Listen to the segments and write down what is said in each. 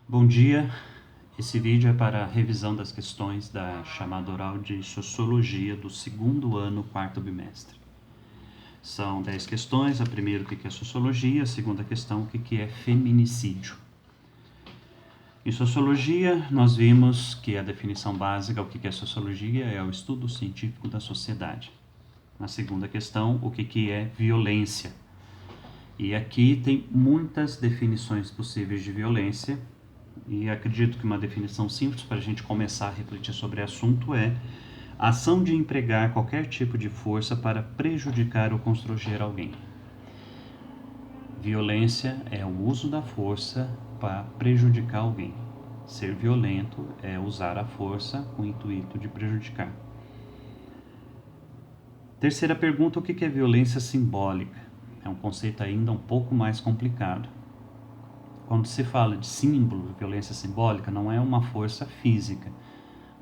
Bom dia, esse vídeo é para a revisão das questões da chamada oral de Sociologia do segundo ano, quarto bimestre. São 10 questões, a primeira o que é Sociologia, a segunda questão o que é Feminicídio. Em Sociologia, nós vimos que a definição básica, o que é Sociologia, é o estudo científico da sociedade. Na segunda questão, o que é violência. E aqui tem muitas definições possíveis de violência, e acredito que uma definição simples para a gente começar a refletir sobre o assunto é a ação de empregar qualquer tipo de força para prejudicar ou constranger alguém. Violência é o uso da força para prejudicar alguém. Ser violento é usar a força com o intuito de prejudicar. Terceira pergunta, o que é violência simbólica? É um conceito ainda um pouco mais complicado. Quando se fala de símbolo, violência simbólica, não é uma força física,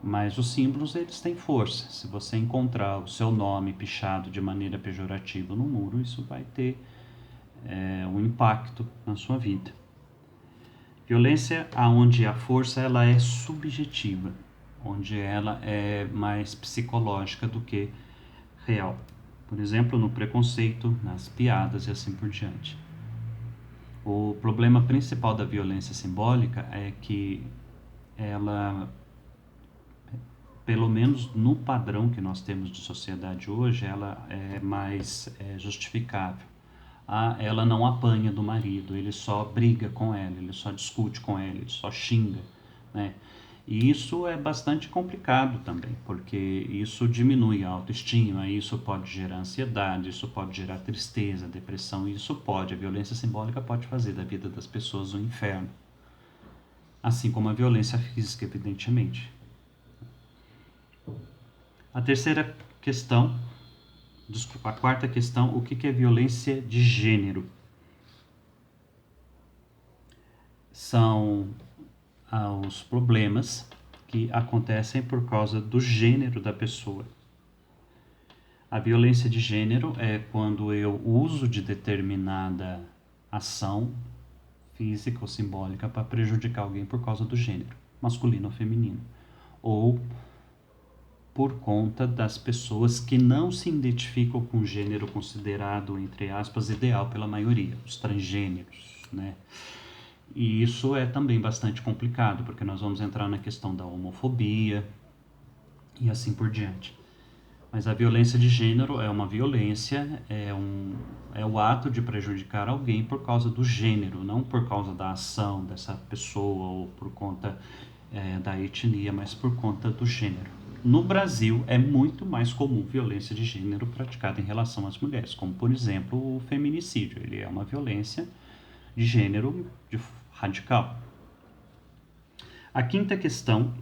mas os símbolos eles têm força. Se você encontrar o seu nome pichado de maneira pejorativa no muro, isso vai ter um impacto na sua vida. Violência onde a força ela é subjetiva, onde ela é mais psicológica do que real. Por exemplo, no preconceito, nas piadas e assim por diante. O problema principal da violência simbólica é que ela, pelo menos no padrão que nós temos de sociedade hoje, ela é mais justificável. Ela não apanha do marido, ele só briga com ela, ele só discute com ela, ele só xinga, né? E isso é bastante complicado também, porque isso diminui a autoestima, isso pode gerar ansiedade, isso pode gerar tristeza, depressão, a violência simbólica pode fazer da vida das pessoas um inferno. Assim como a violência física, evidentemente. A terceira questão, a quarta questão, o que é violência de gênero? São os problemas que acontecem por causa do gênero da pessoa. A violência de gênero é quando eu uso de determinada ação física ou simbólica para prejudicar alguém por causa do gênero, masculino ou feminino, ou por conta das pessoas que não se identificam com o gênero considerado, entre aspas, ideal pela maioria, os transgêneros, né? E isso é também bastante complicado, porque nós vamos entrar na questão da homofobia e assim por diante. Mas a violência de gênero é uma violência, é o ato de prejudicar alguém por causa do gênero, não por causa da ação dessa pessoa ou por conta da etnia, mas por conta do gênero. No Brasil, é muito mais comum violência de gênero praticada em relação às mulheres, como, por exemplo, o feminicídio. Ele é uma violência de gênero radical. A quinta questão,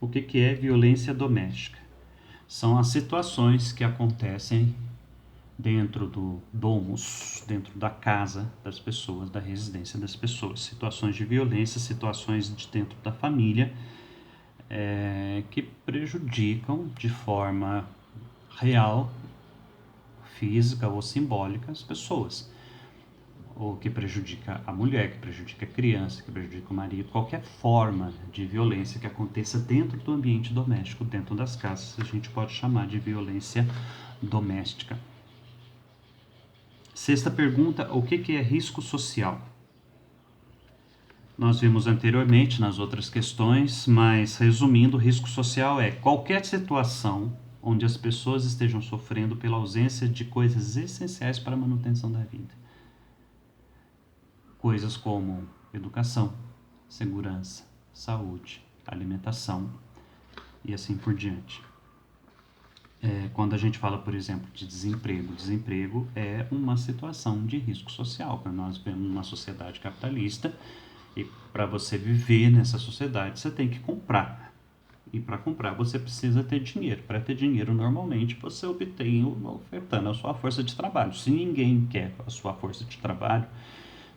o que é violência doméstica? São as situações que acontecem dentro do domus, dentro da casa das pessoas, da residência das pessoas. Situações de violência, situações de dentro da família, que prejudicam de forma real, física ou simbólica as pessoas. Ou que prejudica a mulher, que prejudica a criança, que prejudica o marido, qualquer forma de violência que aconteça dentro do ambiente doméstico, dentro das casas, a gente pode chamar de violência doméstica. Sexta pergunta, o que é risco social? Nós vimos anteriormente nas outras questões, mas resumindo, risco social é qualquer situação onde as pessoas estejam sofrendo pela ausência de coisas essenciais para a manutenção da vida. Coisas como educação, segurança, saúde, alimentação e assim por diante. Quando a gente fala, por exemplo, de desemprego é uma situação de risco social, porque nós vivemos numa sociedade capitalista e para você viver nessa sociedade você tem que comprar. E para comprar você precisa ter dinheiro. Para ter dinheiro, normalmente você obtém ofertando a sua força de trabalho. Se ninguém quer a sua força de trabalho,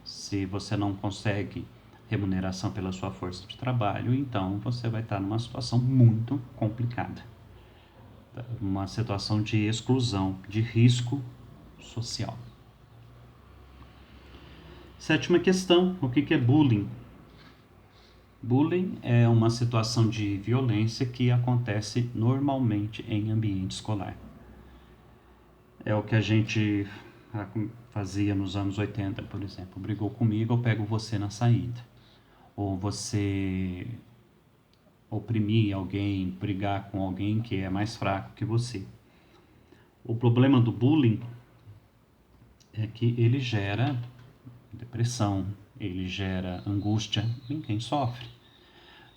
se você não consegue remuneração pela sua força de trabalho, então você vai estar numa situação muito complicada. Uma situação de exclusão, de risco social. Sétima questão, o que é bullying? Bullying é uma situação de violência que acontece normalmente em ambiente escolar. É o que a gente fazia nos anos 80, por exemplo. Brigou comigo, eu pego você na saída. Ou você oprimir alguém, brigar com alguém que é mais fraco que você. O problema do bullying é que ele gera depressão, ele gera angústia em quem sofre.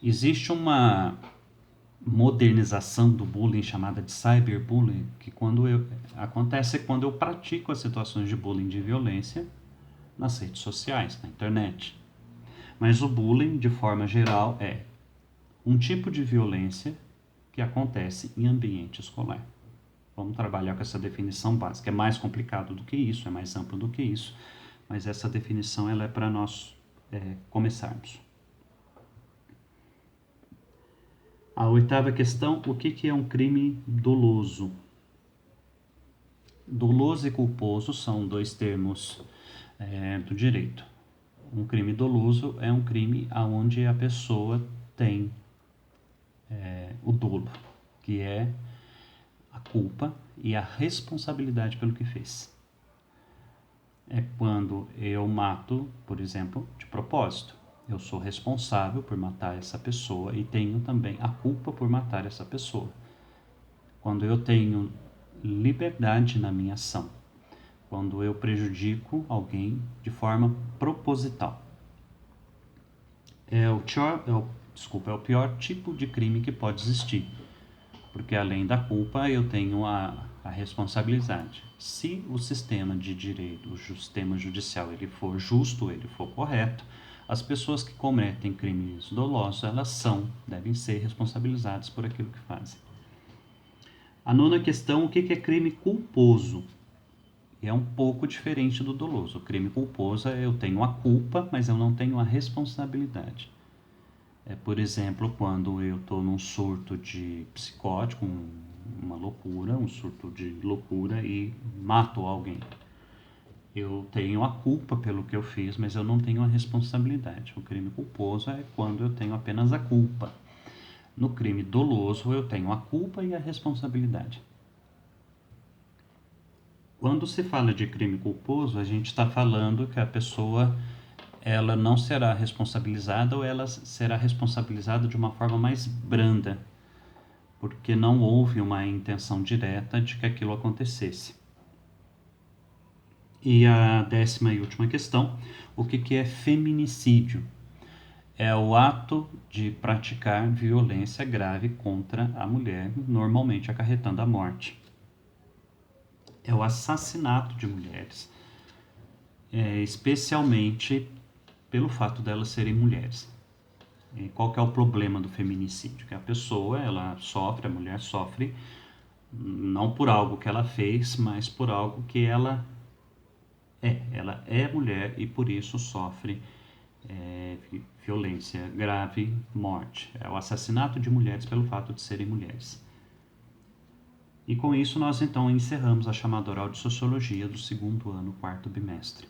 Existe uma modernização do bullying chamada de cyberbullying, que acontece quando eu pratico as situações de bullying, de violência nas redes sociais, na internet. Mas o bullying, de forma geral, é um tipo de violência que acontece em ambiente escolar. Vamos trabalhar com essa definição básica. É mais complicado do que isso, é mais amplo do que isso, mas essa definição ela é para nós começarmos. A oitava questão, o que é um crime doloso? Doloso e culposo são dois termos do direito. Um crime doloso é um crime onde a pessoa tem o dolo, que é a culpa e a responsabilidade pelo que fez. É quando eu mato, por exemplo, de propósito. Eu sou responsável por matar essa pessoa e tenho também a culpa por matar essa pessoa. Quando eu tenho liberdade na minha ação. Quando eu prejudico alguém de forma proposital. É o pior tipo de crime que pode existir. Porque além da culpa eu tenho a responsabilidade. Se o sistema de direito, o sistema judicial, ele for justo, ele for correto, as pessoas que cometem crimes dolosos, elas devem ser responsabilizadas por aquilo que fazem. A nona questão, o que é crime culposo? É um pouco diferente do doloso. O crime culposo é eu tenho a culpa, mas eu não tenho a responsabilidade. Por exemplo, quando eu estou num surto de psicótico, uma loucura, um surto de loucura e mato alguém. Eu tenho a culpa pelo que eu fiz, mas eu não tenho a responsabilidade. O crime culposo é quando eu tenho apenas a culpa. No crime doloso, eu tenho a culpa e a responsabilidade. Quando se fala de crime culposo, a gente está falando que a pessoa ela não será responsabilizada ou ela será responsabilizada de uma forma mais branda, porque não houve uma intenção direta de que aquilo acontecesse. E a 10ª e última questão, o que é feminicídio? É o ato de praticar violência grave contra a mulher, normalmente acarretando a morte. É o assassinato de mulheres, especialmente pelo fato delas serem mulheres. E qual que é o problema do feminicídio? Que a pessoa, a mulher sofre, não por algo que ela fez, mas por algo que ela é mulher e por isso sofre violência grave, morte. É o assassinato de mulheres pelo fato de serem mulheres. E com isso nós então encerramos a chamada oral de Sociologia do 2º ano, 4º bimestre.